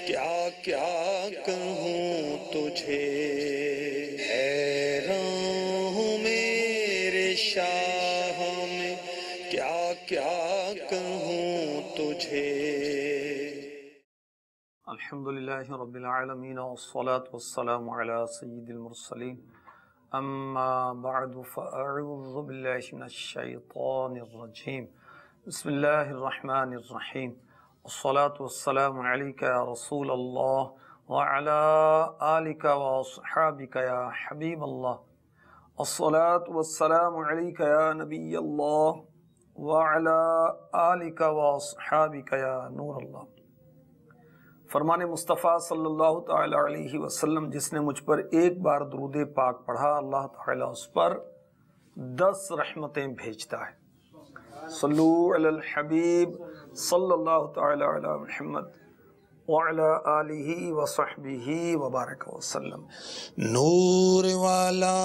کیا کیا کہوں تجھے، حیران ہوں میرے شاہ میں کیا کیا کہوں تجھے۔ الحمدللہ رب العالمین والصلاة والسلام علی سید المرسلین، اما بعد فاعوذ باللہ من الشیطان الرجیم، بسم اللہ الرحمن الرحیم، والصلاة والسلام علیک یا رسول اللہ وعلی آلک واصحابک یا حبیب اللہ، والصلاة والسلام علیک یا نبی اللہ وعلی آلک واصحابک یا نور اللہ۔ فرمان مصطفیٰ صلی اللہ تعالی علیہ وسلم، جس نے مجھ پر ایک بار درود پاک پڑھا، اللہ تعالیٰ اس پر 10 رحمتیں بھیجتا ہے۔ صلو علی الحبیب صلی اللہ تعالی علی محمد وعلی آلہ وصحبہ وبارک وسلم۔ نور والا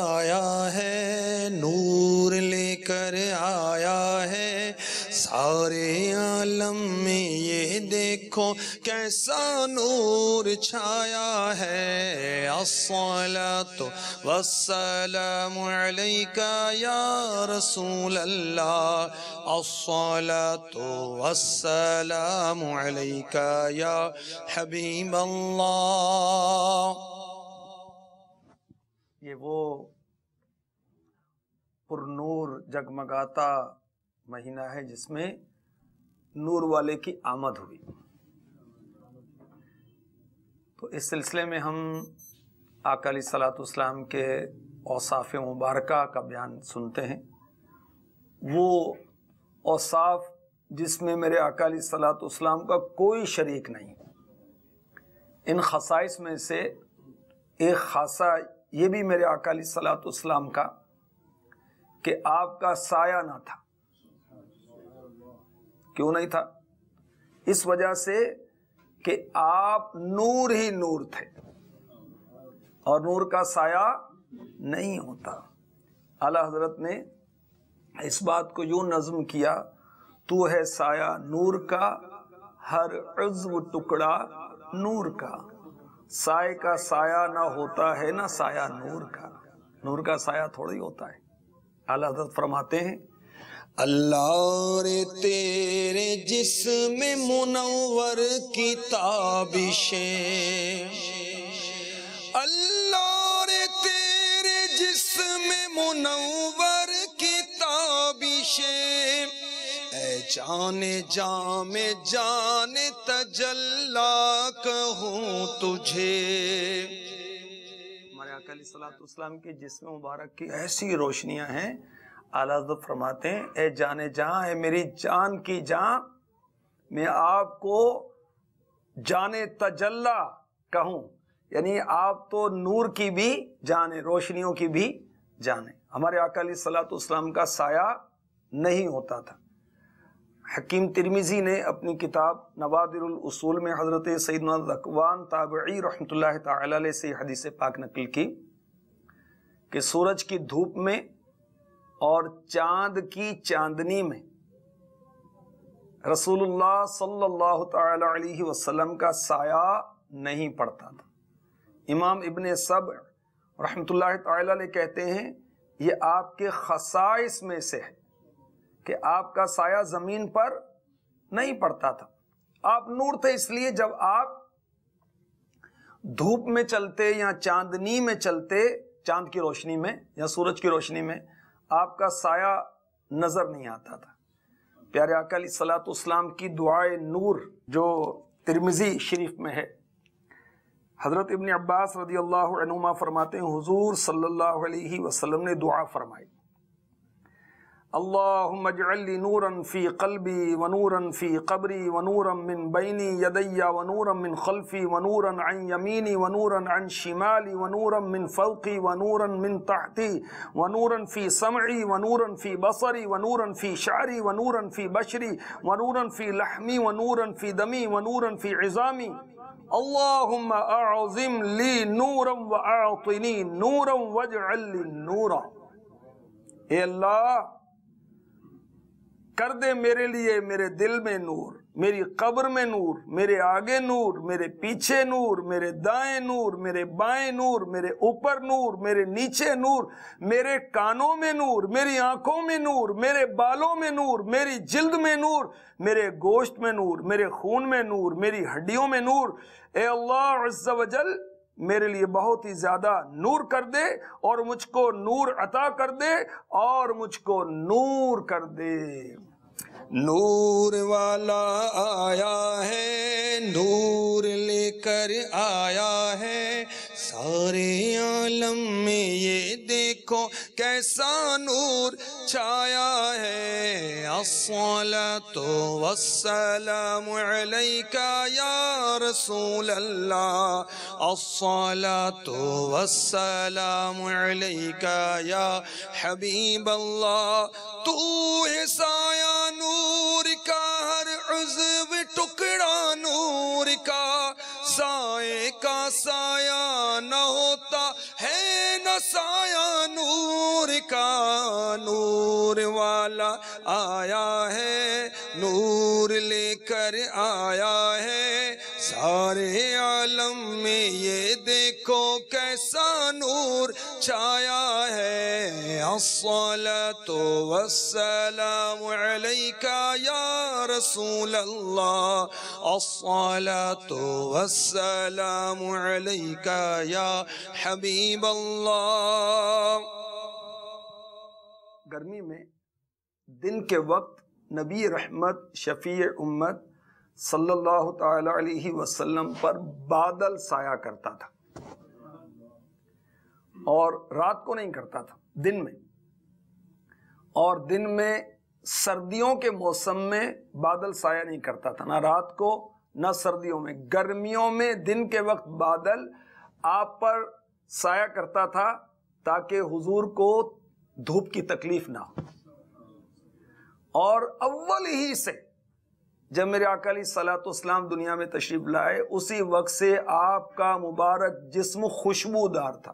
آیا ہے، نور لے کر آیا ہے، سارے عالم میں یہ دیکھو کیسا نور چھایا ہے۔ الصلاۃ والسلام علیک یا رسول اللہ، الصلاۃ والسلام علیک یا حبیب اللہ۔ یہ وہ پر نور جگمگاتا مہینہ ہے جس میں نور والے کی آمد ہوئی۔ تو اس سلسلے میں ہم آقا علیہ الصلوۃ والسلام کے اوصاف مبارکہ کا بیان سنتے ہیں۔ وہ اوصاف جس میں میرے آقا علیہ الصلوۃ والسلام کا کوئی شریک نہیں۔ ان خصائص میں سے ایک خاصہ یہ بھی میرے آقا علیہ الصلوۃ والسلام کا کہ آپ کا سایہ نہ تھا۔ کیوں نہیں تھا؟ اس وجہ سے کہ آپ نور ہی نور تھے، اور نور کا سایہ نہیں ہوتا۔ اعلیٰ حضرت نے اس بات کو یوں نظم کیا، تو ہے سایہ نور کا، ہر عضو ٹکڑا نور کا، سائے کا سایہ نہ ہوتا ہے نہ سایہ نور کا۔ نور کا سایہ تھوڑی ہوتا ہے۔ اعلیٰ حضرت فرماتے ہیں، اللہ رے تیرے جسم منور کی تابشیں، اللہ رے تیرے جسم منور کی تابشیں، اے جان جام جان تجلا کہوں تجھے۔ ہمارے آقا علیہ الصلوۃ والسلام کے جسم مبارک کی ایسی روشنیاں ہیں، اعلیٰ حضرت فرماتے ہیں، اے جان جاں، اے میری جان کی جان، میں آپ کو جان تجلا کہوں، یعنی آپ تو نور کی بھی جان ہیں، روشنیوں کی بھی جان ہیں۔ ہمارے آقا علیہ الصلوۃ والسلام کا سایہ نہیں ہوتا تھا۔ حکیم ترمذی نے اپنی کتاب نوادر الاصول میں حضرت سیدنا ذکوان تابعی رحمۃ اللہ تعالی علیہ سے حدیث پاک نقل کی کہ سورج کی دھوپ میں اور چاند کی چاندنی میں رسول اللہ صلی اللہ تعالی علیہ وسلم کا سایہ نہیں پڑتا تھا۔ امام ابن سبع رحمۃ اللہ تعالی علیہ کہتے ہیں، یہ آپ کے خصائص میں سے ہے کہ آپ کا سایہ زمین پر نہیں پڑتا تھا۔ آپ نور تھے، اس لیے جب آپ دھوپ میں چلتے یا چاندنی میں چلتے، چاند کی روشنی میں یا سورج کی روشنی میں، آپ کا سایہ نظر نہیں آتا تھا۔ پیارے آقا علیہ الصلوۃ والسلام کی دعائے نور جو ترمذی شریف میں ہے، حضرت ابن عباس رضی اللہ عنہما فرماتے ہیں، حضور صلی اللہ علیہ وسلم نے دعا فرمائی، اللہم اجعل لی نورا فی قلبی ونورا فی قبری ونورا من بینی یدی ونورا من خلفی ونورا عن یمینی ونورا عن شمالی ونورا من فوقی ونورا من تحتی ونورا فی سمعی ونورا فی بصری ونورا فی شعری ونورا فی بشری ونورا فی لحمی ونورا فی دمی ونورا فی عظامی، اللہم اعظم لی نورا واعطنی نورا واجعل لی نورا۔ اے اللہ، کر دے میرے لیے میرے دل میں نور، میری قبر میں نور، میرے آگے نور، میرے پیچھے نور، میرے دائیں نور، میرے بائیں نور، میرے اوپر نور، میرے نیچے نور، میرے کانوں میں نور، میری آنکھوں میں نور، میرے بالوں میں نور، میری جلد میں نور، میرے گوشت میں نور، میرے خون میں نور، میری ہڈیوں میں نور۔ اے اللہ عز و جل میرے لیے بہت ہی زیادہ نور کر دے اور مجھ کو نور عطا کر دے اور مجھ کو نور کر دے۔ نور والا آیا ہے، نور لے کر آیا ہے، سارے عالم میں یہ دیکھو کیسا نور چھایا ہے۔ الصلاۃ والسلام علیک یا رسول اللہ، الصلاۃ والسلام علیک یا حبیب اللہ۔ تو ہے سایہ نور کا، ہر عضو ٹکڑا نور کا، سائے کا سایہ نہ ہوتا ہے نہ سایہ نور کا۔ نور والا آیا ہے، نور لے کر آیا ہے، سارے عالم میں یہ دیکھو کیسا نور چھایا ہے۔ الصلاۃ والسلام علیک یا رسول اللہ، الصلاۃ والسلام علیک یا حبیب اللہ۔ گرمی میں دن کے وقت نبی رحمت شفیع امت صلی اللہ تعالی علیہ وسلم پر بادل سایہ کرتا تھا، اور رات کو نہیں کرتا تھا، دن میں۔ اور دن میں سردیوں کے موسم میں بادل سایہ نہیں کرتا تھا، نہ رات کو نہ سردیوں میں۔ گرمیوں میں دن کے وقت بادل آپ پر سایہ کرتا تھا تاکہ حضور کو دھوپ کی تکلیف نہ ہو۔ اور اول ہی سے جب میرے آقا علیہ الصلوۃ والسلام دنیا میں تشریف لائے، اسی وقت سے آپ کا مبارک جسم خوشبودار تھا۔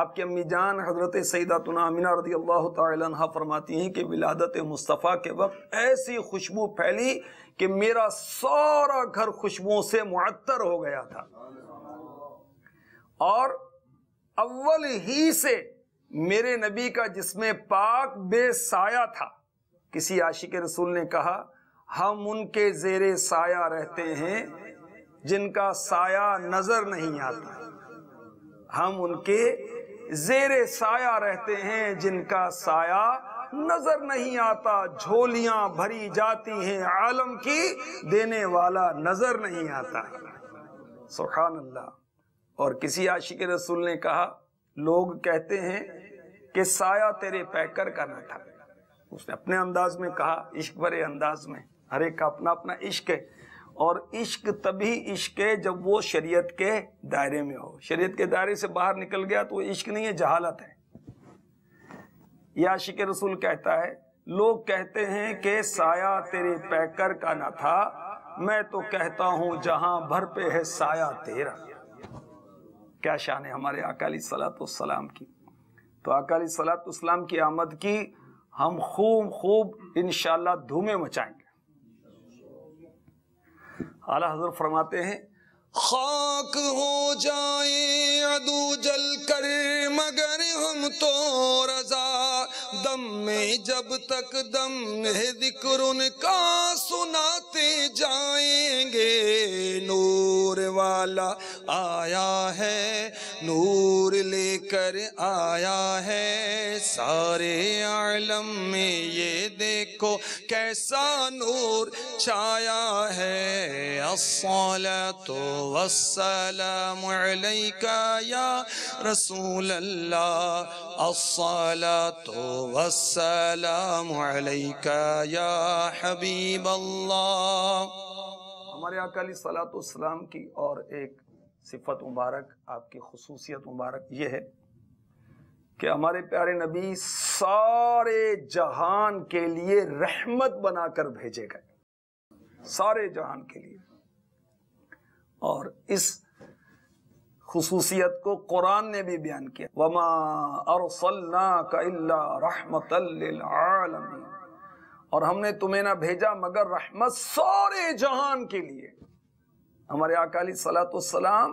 آپ کی امی جان حضرت سیداتنا آمینہ رضی اللہ تعالی عنہ فرماتی ہیں کہ ولادت مصطفیٰ کے وقت ایسی خوشبو پھیلی کہ میرا سارا گھر خوشبوؤں سے معطر ہو گیا تھا۔ اور اول ہی سے میرے نبی کا جسم پاک بے سایہ تھا۔ کسی عاشق رسول نے کہا، ہم ان کے زیر سایہ رہتے ہیں جن کا سایہ نظر نہیں آتا، ہم ان کے زیر سایہ رہتے ہیں جن کا سایہ نظر نہیں آتا۔ جھولیاں بھری جاتی ہیں عالم کی، دینے والا نظر نہیں آتا۔ سبحان اللہ۔ اور کسی عاشق رسول نے کہا، لوگ کہتے ہیں کہ سایہ تیرے پیکر کا نہ تھا۔ اس نے اپنے انداز میں کہا، عشق بھرے انداز میں، ہر ایک کا اپنا اپنا عشق ہے، اور عشق تبھی عشق ہے جب وہ شریعت کے دائرے میں ہو۔ شریعت کے دائرے سے باہر نکل گیا تو وہ عشق نہیں ہے، جہالت ہے۔ یہ عاشق رسول کہتا ہے، لوگ کہتے ہیں کہ سایہ تیرے پیکر کا نہ تھا، میں تو کہتا ہوں جہاں بھر پہ ہے سایہ تیرا۔ کیا شان ہے ہمارے آقا علیہ الصلوۃ والسلام کی۔ تو آقا علیہ الصلوۃ والسلام کی آمد کی ہم خوب انشاءاللہ دھومیں مچائیں گے۔ اعلیٰ حضرت فرماتے ہیں، خاک ہو جائیں عدو جل کر مگر ہم تو رضا، دم میں جب تک دم ہے ذکر ان کا سناتے جائیں گے۔ نور والا آیا ہے، نور لے کر آیا ہے، سارے عالم میں یہ دیکھو کیسا نور چھایا ہے۔ الصلاۃ والسلام علیک یا رسول اللہ، الصلاۃ والسلام علیک یا حبیب اللہ۔ ہمارے آقا علیہ الصلوۃ والسلام کی اور ایک صفت مبارک، آپ کی خصوصیت مبارک یہ ہے کہ ہمارے پیارے نبی سارے جہان کے لیے رحمت بنا کر بھیجے گئے، سارے جہان کے لیے۔ اور اس خصوصیت کو قرآن نے بھی بیان کیا، وَمَا أَرْسَلْنَاكَ إِلَّا رَحْمَةً لِّلْعَالَمِينَ۔ اور ہم نے تمہیں نہ بھیجا مگر رحمت سارے جہان کے لیے. ہمارے آقا علیہ الصلوۃ والسلام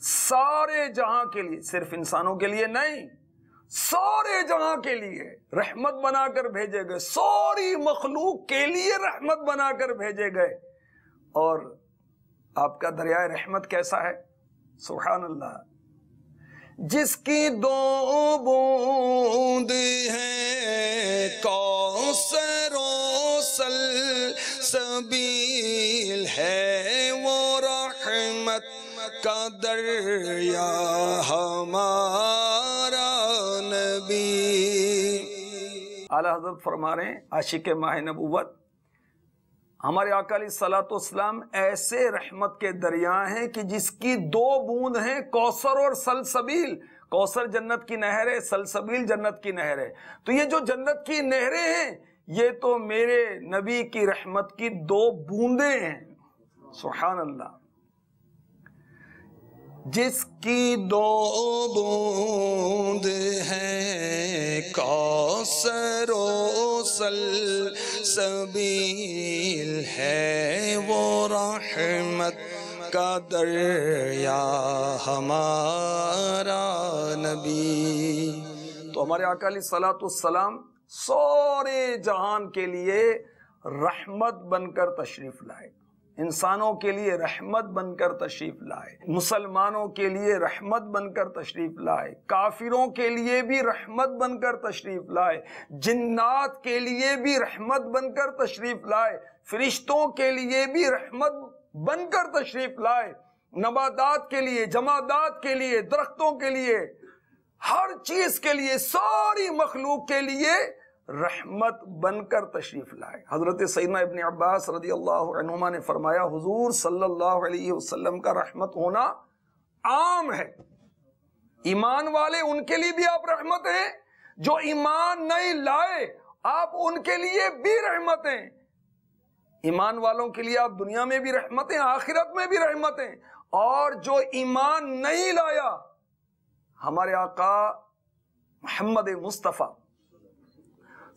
سارے جہاں کے لیے، صرف انسانوں کے لیے نہیں، سارے جہاں کے لیے رحمت بنا کر بھیجے گئے، ساری مخلوق کے لیے رحمت بنا کر بھیجے گئے. اور آپ کا دریائے رحمت کیسا ہے؟ سبحان اللہ. جس کی 2 بوند ہے کوثر و سلسبیل ہے وہ رحمت کا دریا ہمارا نبی. اعلیٰ حضرت فرما رہے ہیں عاشق ماہ نبوت، ہمارے آقا علیہ الصلوۃ والسلام ایسے رحمت کے دریا ہیں کہ جس کی 2 بوند ہیں کوثر اور سلسبیل. کوثر جنت کی نہر ہے، سلسبیل جنت کی نہر ہے. تو یہ جو جنت کی نہریں ہیں یہ تو میرے نبی کی رحمت کی 2 بوندیں ہیں. سبحان اللہ. جس کی 2 بوند ہے کوثر و سلسبیل ہے وہ رحمت کا دریا ہمارا نبی. تو ہمارے آقا علیہ الصلوۃ والسلام سارے جہان کے لیے رحمت بن کر تشریف لائے، انسانوں کے لیے رحمت بن کر تشریف لائے، مسلمانوں کے لیے رحمت بن کر تشریف لائے، کافروں کے لیے بھی رحمت بن کر تشریف لائے، جنات کے لیے بھی رحمت بن کر تشریف لائے، فرشتوں کے لیے بھی رحمت بن کر تشریف لائے، نباتات کے لیے، جمادات کے لیے، درختوں کے لیے، ہر چیز کے لیے، ساری مخلوق کے لیے رحمت بن کر تشریف لائے. حضرت سیدنا ابن عباس رضی اللہ عنہما نے فرمایا حضور صلی اللہ علیہ وسلم کا رحمت ہونا عام ہے. ایمان والے ان کے لیے بھی آپ رحمت ہیں، جو ایمان نہیں لائے آپ ان کے لیے بھی رحمت ہیں. ایمان والوں کے لیے آپ دنیا میں بھی رحمت ہیں، آخرت میں بھی رحمت ہیں. اور جو ایمان نہیں لایا، ہمارے آقا محمد مصطفیٰ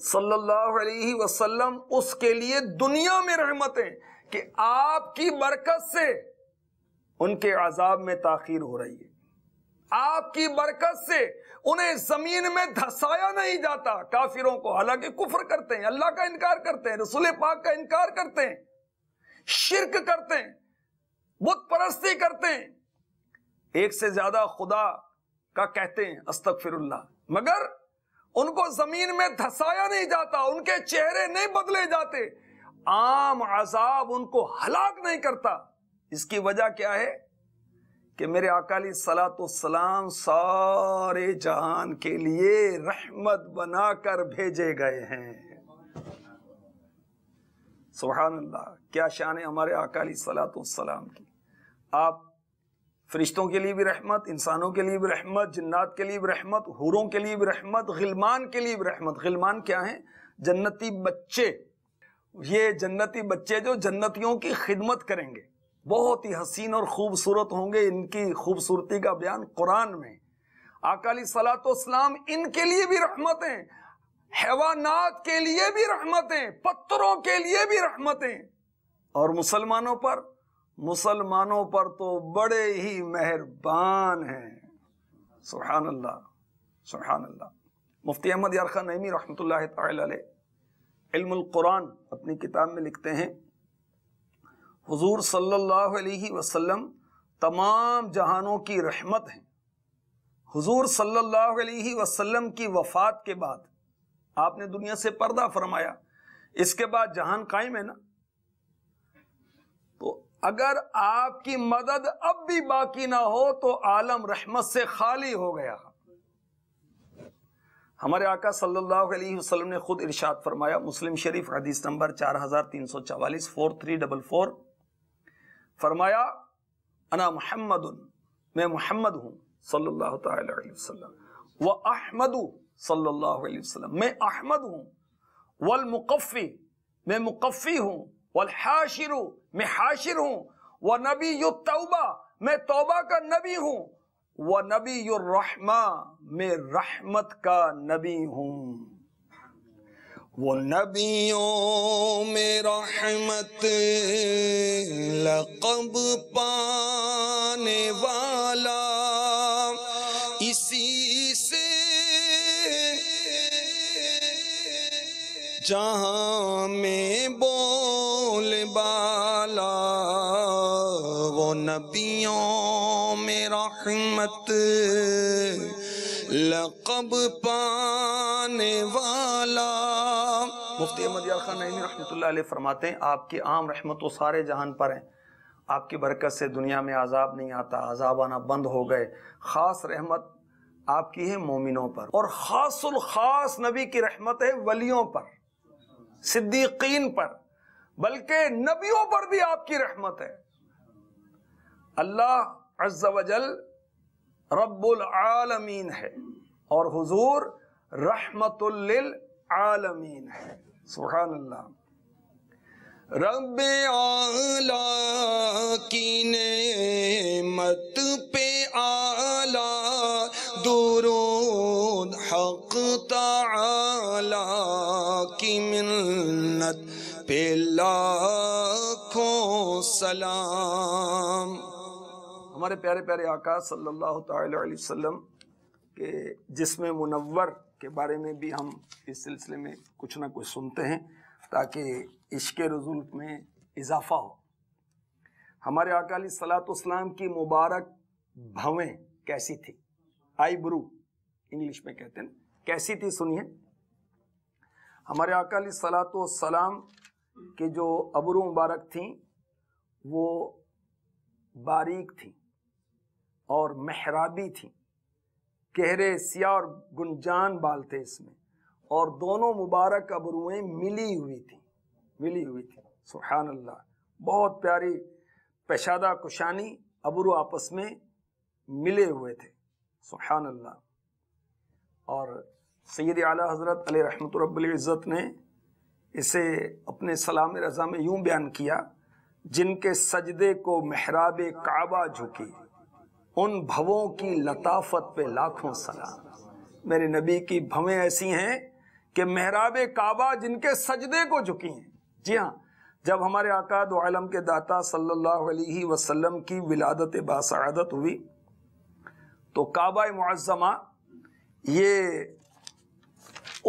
صلی اللہ علیہ وسلم اس کے لیے دنیا میں رحمتیں کہ آپ کی برکت سے ان کے عذاب میں تاخیر ہو رہی ہے، آپ کی برکت سے انہیں زمین میں دھسایا نہیں جاتا. کافروں کو حالانکہ کفر کرتے ہیں، اللہ کا انکار کرتے ہیں، رسول پاک کا انکار کرتے ہیں، شرک کرتے ہیں، بت پرستی کرتے ہیں، ایک سے زیادہ خدا کا کہتے ہیں استغفر اللہ، مگر ان کو زمین میں دھسایا نہیں جاتا، ان کے چہرے نہیں بدلے جاتے، عام عذاب ان کو ہلاک نہیں کرتا. اس کی وجہ کیا ہے کہ میرے آقا علیہ الصلوۃ والسلام سارے جہان کے لیے رحمت بنا کر بھیجے گئے ہیں. سبحان اللہ. کیا شان ہے ہمارے آقا علیہ الصلوۃ والسلام کی. آپ فرشتوں کے لیے بھی رحمت، انسانوں کے لیے بھی رحمت، جنات کے لیے بھی رحمت، حوروں کے لیے بھی رحمت، غلمان کے لیے بھی رحمت. غلمان کیا ہیں؟ جنتی بچے. یہ جنتی بچے جو جنتیوں کی خدمت کریں گے، بہت ہی حسین اور خوبصورت ہوں گے. ان کی خوبصورتی کا بیان قرآن میں. آقا علیہ الصلوۃ والسلام ان کے لیے بھی رحمت ہیں، حیوانات کے لیے بھی رحمتیں، پتھروں کے لیے بھی رحمتیں. اور مسلمانوں پر تو بڑے ہی مہربان ہیں. سبحان اللہ سبحان اللہ. مفتی احمد یار خان نعیمی رحمۃ اللہ تعالی علیہ علم القرآن اپنی کتاب میں لکھتے ہیں حضور صلی اللہ علیہ وسلم تمام جہانوں کی رحمت ہیں. حضور صلی اللہ علیہ وسلم کی وفات کے بعد آپ نے دنیا سے پردہ فرمایا، اس کے بعد جہان قائم ہے نا. تو اگر آپ کی مدد اب بھی باقی نہ ہو تو عالم رحمت سے خالی ہو گیا. ہمارے آقا صلی اللہ علیہ وسلم نے خود ارشاد فرمایا، مسلم شریف حدیث نمبر 4344 4344، فرمایا انا محمد، میں محمد ہوں صلی اللہ تعالی علیہ وسلم، واحمد صلی اللہ علیہ وسلم، میں احمد ہوں، والمقفی، میں مقفی ہوں، والحاشر، میں حاشر ہوں، ونبی التوبہ، میں توبہ کا نبی ہوں، ونبی الرحمہ، میں رحمت کا نبی ہوں. وہ نبیوں میں رحمت لقب پانے والا، اسی سے جہاں میں بول بالا، وہ نبیوں میں رحمت لقب پانے والا۔ مفتی احمد یار خان نعیمی رحمۃ اللہ علیہ فرماتے ہیں آپ کی عام رحمت و سارے جہان پر ہیں، آپ کی برکت سے دنیا میں عذاب نہیں آتا، عذاب آنا بند ہو گئے۔ خاص رحمت آپ کی ہے مومنوں پر، اور خاص الخاص نبی کی رحمت ہے ولیوں پر، صدیقین پر، بلکہ نبیوں پر بھی آپ کی رحمت ہے۔ اللہ عز و جل رب العالمین ہے اور حضور رحمت للعالمین ہے۔ سبحان اللہ۔ رب اعلیٰ کی نعمت پہ اعلیٰ درود، حق تعالی کی منت پہ لاکھوں سلام۔ ہمارے پیارے پیارے آقا صلی اللہ تعالی علیہ وسلم کے جسم منور کے بارے میں بھی ہم اس سلسلے میں کچھ نہ کچھ سنتے ہیں تاکہ عشق رسول میں اضافہ ہو۔ ہمارے آقا علیہ الصلوۃ والسلام کی مبارک بھویں کیسی تھی؟ آئی برو انگلش میں کہتے ہیں، کیسی تھی سنیے۔ ہمارے آقا علیہ الصلوۃ والسلام کے جو ابرو مبارک تھیں وہ باریک تھیں اور محرابی تھیں، گہرے سیاہ اور گنجان بال تھے اس میں، اور دونوں مبارک ابرویں ملی ہوئی تھیں۔ سبحان اللہ، بہت پیاری پیشادہ کشانی، ابرو آپس میں ملے ہوئے تھے۔ سبحان اللہ۔ اور سید اعلیٰ حضرت علیہ رحمت رب العزت نے اسے اپنے سلام رضا میں یوں بیان کیا: جن کے سجدے کو محراب کعبہ جھکی، ان بھووں کی لطافت پہ لاکھوں سلام۔ میرے نبی کی بھویں ایسی ہیں کہ محراب کعبہ جن کے سجدے کو جھکی ہیں۔ جی ہاں، جب ہمارے آقا دو عالم کے داتا صلی اللہ علیہ وسلم کی ولادت باسعادت ہوئی تو کعبہ معظمہ یہ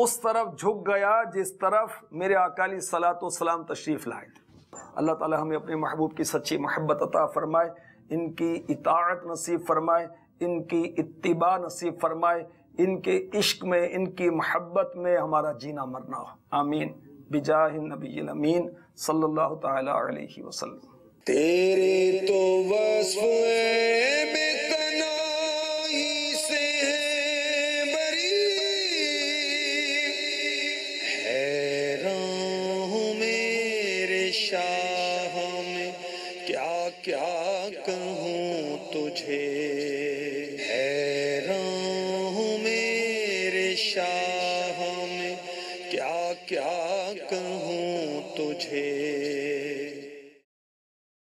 اس طرف جھک گیا جس طرف میرے آقا علیہ الصلوۃ والسلام تشریف لائے تھے۔ اللہ تعالی ہمیں اپنے محبوب کی سچی محبت عطا فرمائے، ان کی اطاعت نصیب فرمائے، ان کی اتباع نصیب فرمائے، ان کے عشق میں، ان کی محبت میں ہمارا جینا مرنا ہو، آمین، بجاہ النبی الامین صلی اللہ تعالی علیہ وسلم۔ تیرے تو وصف